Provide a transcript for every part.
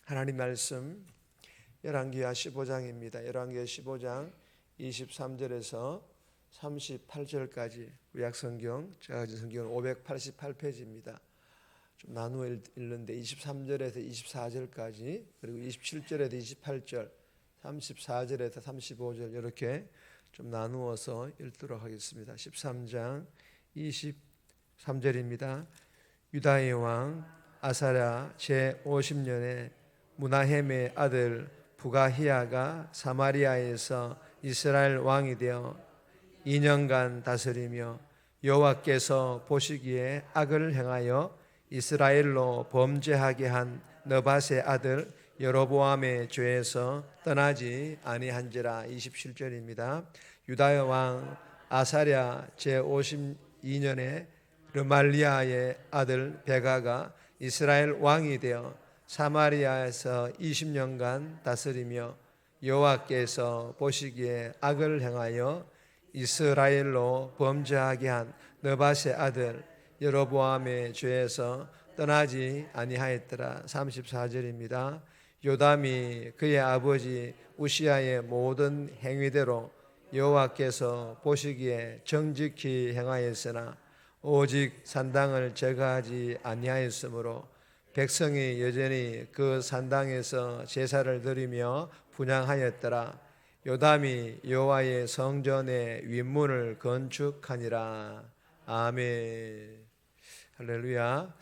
하나님 말씀 열왕기하 15장입니다. 열왕기하 15장 23절에서 38절까지 구약성경, 제가 가진 성경은 588페이지입니다. 좀 나누어 읽는데 23절에서 24절까지 그리고 27절에서 28절, 34절에서 35절 이렇게 좀 나누어서 읽도록 하겠습니다. 13장 23절입니다. 유다의 왕 아사랴 제50년에 무나헴의 아들 부가히야가 사마리아에서 이스라엘 왕이 되어 2년간 다스리며 여호와께서 보시기에 악을 행하여 이스라엘로 범죄하게 한 느밧의 아들 여로보암의 죄에서 떠나지 아니한지라. 27절입니다. 유다의 왕 아사랴 제52년에 르말리아의 아들 베가가 이스라엘 왕이 되어 사마리아에서 20년간 다스리며 여호와께서 보시기에 악을 행하여 이스라엘로 범죄하게 한 느밧의 아들 여로보암의 죄에서 떠나지 아니하였더라. 34절입니다. 요담이 그의 아버지 우시야의 모든 행위대로 여호와께서 보시기에 정직히 행하였으나 오직 산당을 제거하지 아니하였으므로 백성이 여전히 그 산당에서 제사를 드리며 분향하였더라. 요담이 여호와의 성전의 윗문을 건축하니라. 아멘. 할렐루야.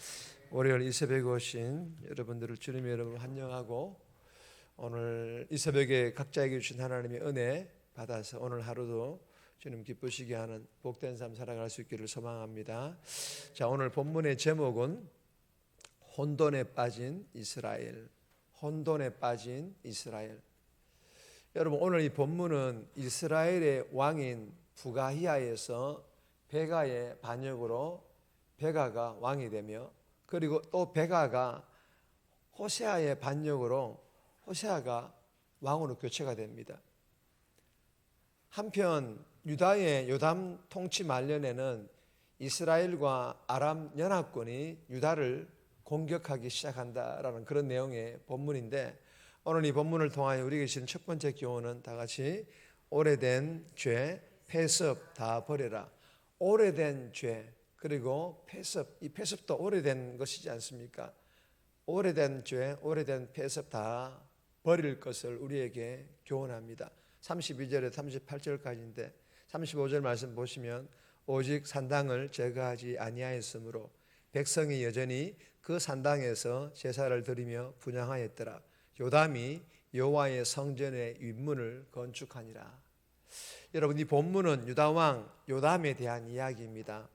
월요일 이 새벽에 오신 여러분들을 주님의 이름으로 환영하고, 오늘 이 새벽에 각자에게 주신 하나님의 은혜 받아서 오늘 하루도 주님 기쁘시게 하는 복된 삶 살아갈 수 있기를 소망합니다. 자, 오늘 본문의 제목은 혼돈에 빠진 이스라엘. 혼돈에 빠진 이스라엘. 여러분, 오늘 이 본문은 이스라엘의 왕인 부가히야에서 베가의 반역으로 베가가 왕이 되며, 그리고 또 베가가 호세아의 반역으로 호세아가 왕으로 교체가 됩니다. 한편 유다의 요담 통치 말년에는 이스라엘과 아람 연합군이 유다를 공격하기 시작한다라는 그런 내용의 본문인데, 오늘 이 본문을 통하여 우리에게 주신 첫 번째 교훈은 다 같이 오래된 죄, 폐습 다 버려라. 오래된 죄 그리고 폐습, 이 폐습도 오래된 것이지 않습니까? 오래된 죄, 오래된 폐습 다 버릴 것을 우리에게 교훈합니다. 32절에 38절까지인데 35절 말씀 보시면 오직 산당을 제거하지 아니하였으므로 백성이 여전히 그 산당에서 제사를 드리며 분향하였더라. 요담이 여호와의 성전의 윗문을 건축하니라. 여러분, 이 본문은 유다왕 요담에 대한 이야기입니다.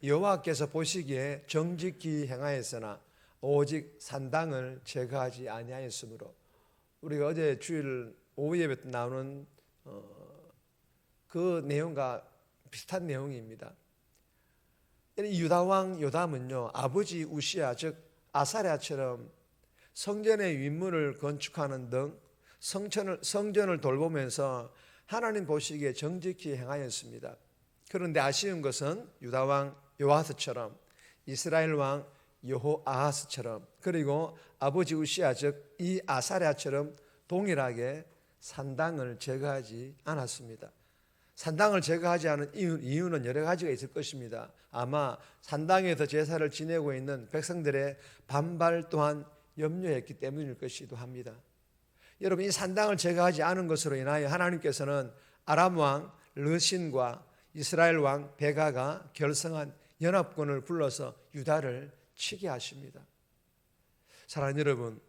여호와께서 보시기에 정직히 행하였으나 오직 산당을 제거하지 아니하였으므로, 우리가 어제 주일 오후 예배 때 나오는 그 내용과 비슷한 내용입니다. 유다왕 요담은요, 아버지 우시야 즉 아사랴처럼 성전의 윗문을 건축하는 등 성전을 돌보면서 하나님 보시기에 정직히 행하였습니다. 그런데 아쉬운 것은 유다왕 요아스처럼, 이스라엘 왕 여호아하스처럼, 그리고 아버지 우시야 즉 이 아사랴처럼 동일하게 산당을 제거하지 않았습니다. 산당을 제거하지 않은 이유는 여러 가지가 있을 것입니다. 아마 산당에서 제사를 지내고 있는 백성들의 반발 또한 염려했기 때문일 것이기도 합니다. 여러분, 이 산당을 제거하지 않은 것으로 인하여 하나님께서는 아람 왕 르신과 이스라엘 왕 베가가 결성한 연합군을 불러서 유다를 치게 하십니다. 사랑하는 여러분,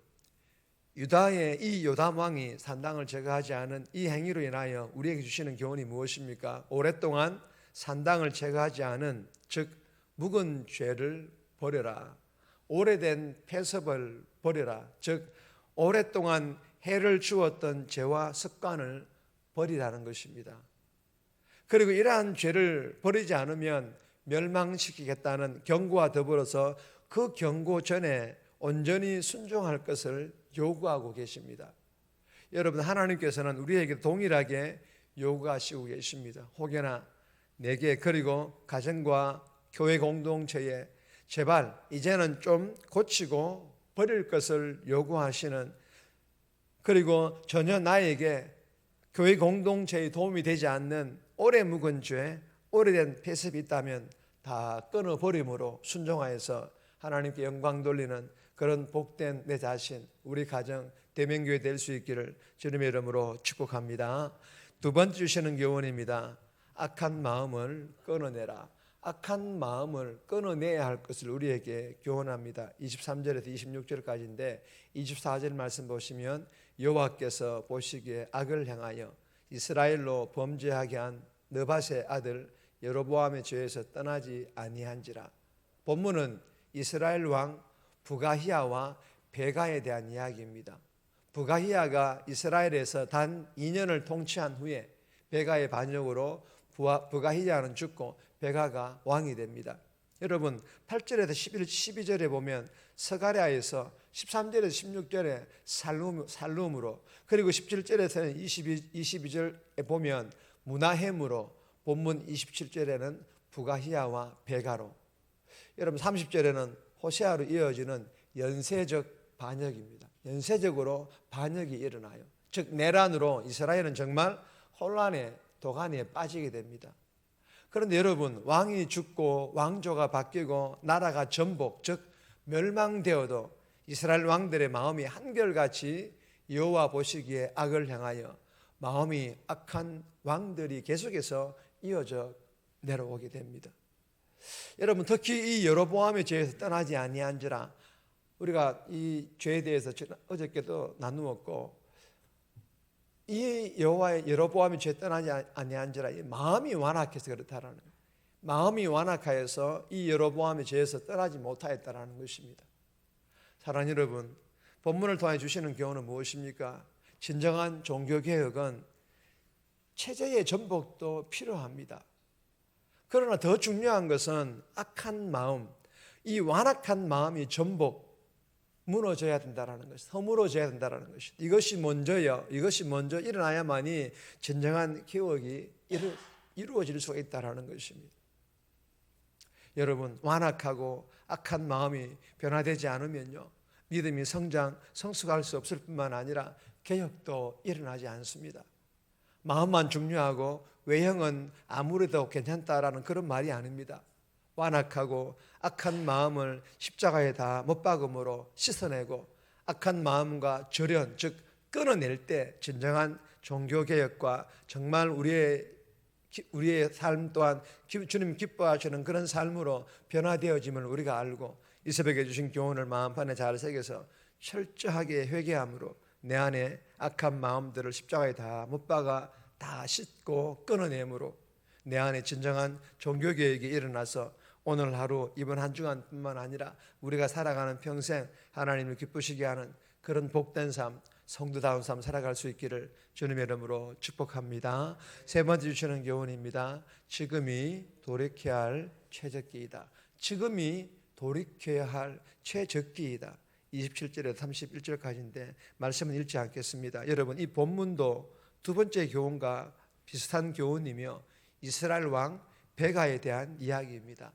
유다의 이 요담 왕이 산당을 제거하지 않은 이 행위로 인하여 우리에게 주시는 교훈이 무엇입니까? 오랫동안 산당을 제거하지 않은, 즉 묵은 죄를 버려라. 오래된 폐습을 버려라. 즉 오랫동안 해를 주었던 죄와 습관을 버리라는 것입니다. 그리고 이러한 죄를 버리지 않으면 멸망시키겠다는 경고와 더불어서 그 경고 전에 온전히 순종할 것을 요구하고 계십니다. 여러분, 하나님께서는 우리에게 동일하게 요구하시고 계십니다. 혹여나 내게, 그리고 가정과 교회 공동체에 제발 이제는 좀 고치고 버릴 것을 요구하시는, 그리고 전혀 나에게 교회 공동체에 도움이 되지 않는 오래 묵은 죄, 오래된 폐습이 있다면 다 끊어버림으로 순종하여서 하나님께 영광 돌리는 그런 복된 내 자신, 우리 가정, 대명교회 될 수 있기를 주님의 이름으로 축복합니다. 두 번째 주시는 교훈입니다. 악한 마음을 끊어내라. 악한 마음을 끊어내야 할 것을 우리에게 교훈합니다. 23절에서 26절까지인데 24절 말씀 보시면 여호와께서 보시기에 악을 행하여 이스라엘로 범죄하게 한 느밧의 아들 여로보암의 죄에서 떠나지 아니한지라. 본문은 이스라엘 왕 부가히야와 베가에 대한 이야기입니다. 부가히야가 이스라엘에서 단 2년을 통치한 후에 베가의 반역으로 부가히야는 죽고 베가가 왕이 됩니다. 여러분 8절에서 12절에 보면 스가랴에서 13절에서 16절에 살룸으로, 그리고 17절에서는 22절에 보면 무나햄으로, 본문 27절에는 부가히야와 베가로, 여러분 30절에는 호세아로 이어지는 연쇄적 반역입니다. 연쇄적으로 반역이 일어나요. 즉 내란으로 이스라엘은 정말 혼란의 도가니에 빠지게 됩니다. 그런데 여러분, 왕이 죽고 왕조가 바뀌고 나라가 전복, 즉 멸망되어도 이스라엘 왕들의 마음이 한결같이 여호와 보시기에 악을 향하여 마음이 악한 왕들이 계속해서 이어져 내려오게 됩니다. 여러분, 특히 이 여로보암의 죄에서 떠나지 아니한지라, 우리가 이 죄에 대해서 어저께도 나누었고, 이 여호와의 여로보암의 죄 떠나지 아니한지라, 마음이 완악해서 그렇다라는 거예요. 마음이 완악하여서 이 여로보암의 죄에서 떠나지 못하였다라는 것입니다. 사랑하는 여러분, 본문을 통해 주시는 교훈은 무엇입니까? 진정한 종교개혁은 체제의 전복도 필요합니다. 그러나 더 중요한 것은 악한 마음, 이 완악한 마음이 전복, 무너져야 된다는 것이, 허물어져야 된다는 것이, 이것이 먼저요. 이것이 먼저 일어나야만이 진정한 개혁이 이루어질 수가 있다는 것입니다. 여러분, 완악하고 악한 마음이 변화되지 않으면요, 믿음이 성숙할 수 없을 뿐만 아니라 개혁도 일어나지 않습니다. 마음만 중요하고 외형은 아무래도 괜찮다라는 그런 말이 아닙니다. 완악하고 악한 마음을 십자가에 다 못 박음으로 씻어내고 악한 마음과 절연, 즉 끊어낼 때 진정한 종교개혁과 정말 우리의 삶 또한 주님 기뻐하시는 그런 삶으로 변화되어짐을 우리가 알고, 이 새벽에 주신 교훈을 마음판에 잘 새겨서 철저하게 회개함으로 내 안에 악한 마음들을 십자가에 다 못 박아 다 씻고 끊어내므로 내 안에 진정한 종교개혁이 일어나서 오늘 하루, 이번 한 주간뿐만 아니라 우리가 살아가는 평생 하나님을 기쁘시게 하는 그런 복된 삶, 성도다운 삶 살아갈 수 있기를 주님의 이름으로 축복합니다. 세 번째 주시는 교훈입니다. 지금이 돌이켜야 할 최적기이다. 지금이 돌이켜야 할 최적기이다. 27절에서 31절까지인데 말씀은 읽지 않겠습니다. 여러분, 이 본문도 두 번째 교훈과 비슷한 교훈이며 이스라엘 왕 베가에 대한 이야기입니다.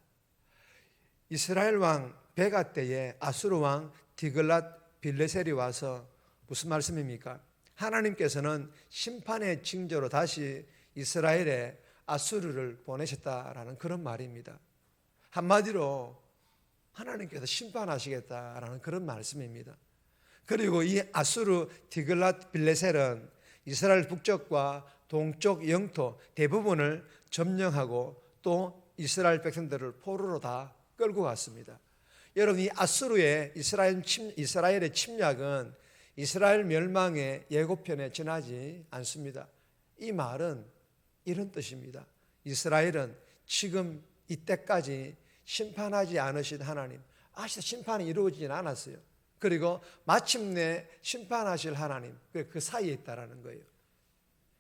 이스라엘 왕 베가 때에 아수르 왕 디글랏 빌레셀이 와서 무슨 말씀입니까? 하나님께서는 심판의 징조로 다시 이스라엘에 아수르를 보내셨다라는 그런 말입니다. 한마디로 하나님께서 심판하시겠다라는 그런 말씀입니다. 그리고 이 아수르 디글랏 빌레셀은 이스라엘 북쪽과 동쪽 영토 대부분을 점령하고 또 이스라엘 백성들을 포로로 다 끌고 갔습니다. 여러분, 이 아수르의 이스라엘의 침략은 이스라엘 멸망의 예고편에 지나지 않습니다. 이 말은 이런 뜻입니다. 이스라엘은 지금 이때까지 심판하지 않으신 하나님, 아직도 심판이 이루어지진 않았어요. 그리고 마침내 심판하실 하나님, 그 사이에 있다라는 거예요.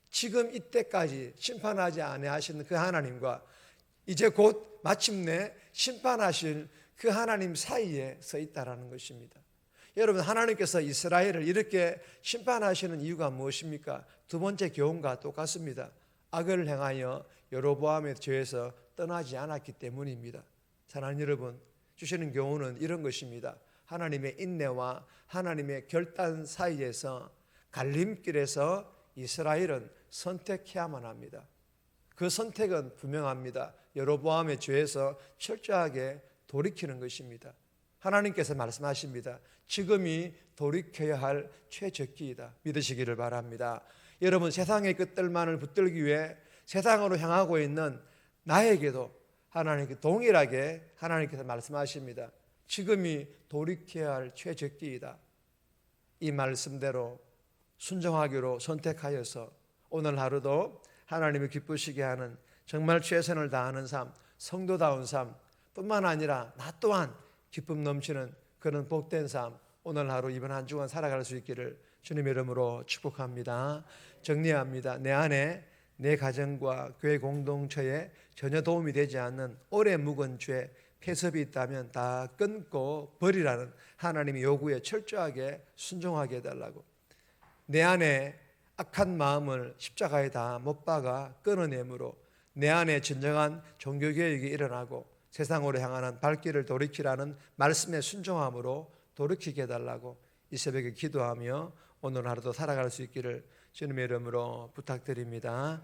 지금 이때까지 심판하지 아니하시는 그 하나님과 이제 곧 마침내 심판하실 그 하나님 사이에 서 있다라는 것입니다. 여러분, 하나님께서 이스라엘을 이렇게 심판하시는 이유가 무엇입니까? 두 번째 교훈과 똑같습니다. 악을 행하여 여로보암의 죄에서 떠나지 않았기 때문입니다. 사랑하는 여러분, 주시는 교훈은 이런 것입니다. 하나님의 인내와 하나님의 결단 사이에서 갈림길에서 이스라엘은 선택해야만 합니다. 그 선택은 분명합니다. 여로보암의 죄에서 철저하게 돌이키는 것입니다. 하나님께서 말씀하십니다. 지금이 돌이켜야 할 최적기이다. 믿으시기를 바랍니다. 여러분, 세상의 끝들만을 붙들기 위해 세상으로 향하고 있는 나에게도 하나님께 동일하게 하나님께서 말씀하십니다. 지금이 돌이켜야 할 최적기이다. 이 말씀대로 순종하기로 선택하여서 오늘 하루도 하나님을 기쁘시게 하는 정말 최선을 다하는 삶, 성도다운 삶 뿐만 아니라 나 또한 기쁨 넘치는 그런 복된 삶, 오늘 하루 이번 한 주간 살아갈 수 있기를 주님의 이름으로 축복합니다. 정리합니다. 내 안에 내 가정과 교회 공동체에 전혀 도움이 되지 않는 오래 묵은 죄, 폐습이 있다면 다 끊고 버리라는 하나님의 요구에 철저하게 순종하게 해달라고, 내 안에 악한 마음을 십자가에 다 못 박아 끊어내므로 내 안에 진정한 종교개혁이 일어나고 세상으로 향하는 발길을 돌이키라는 말씀에 순종함으로 돌이키게 해달라고 이 새벽에 기도하며 오늘 하루도 살아갈 수 있기를 주님의 이름으로 부탁드립니다.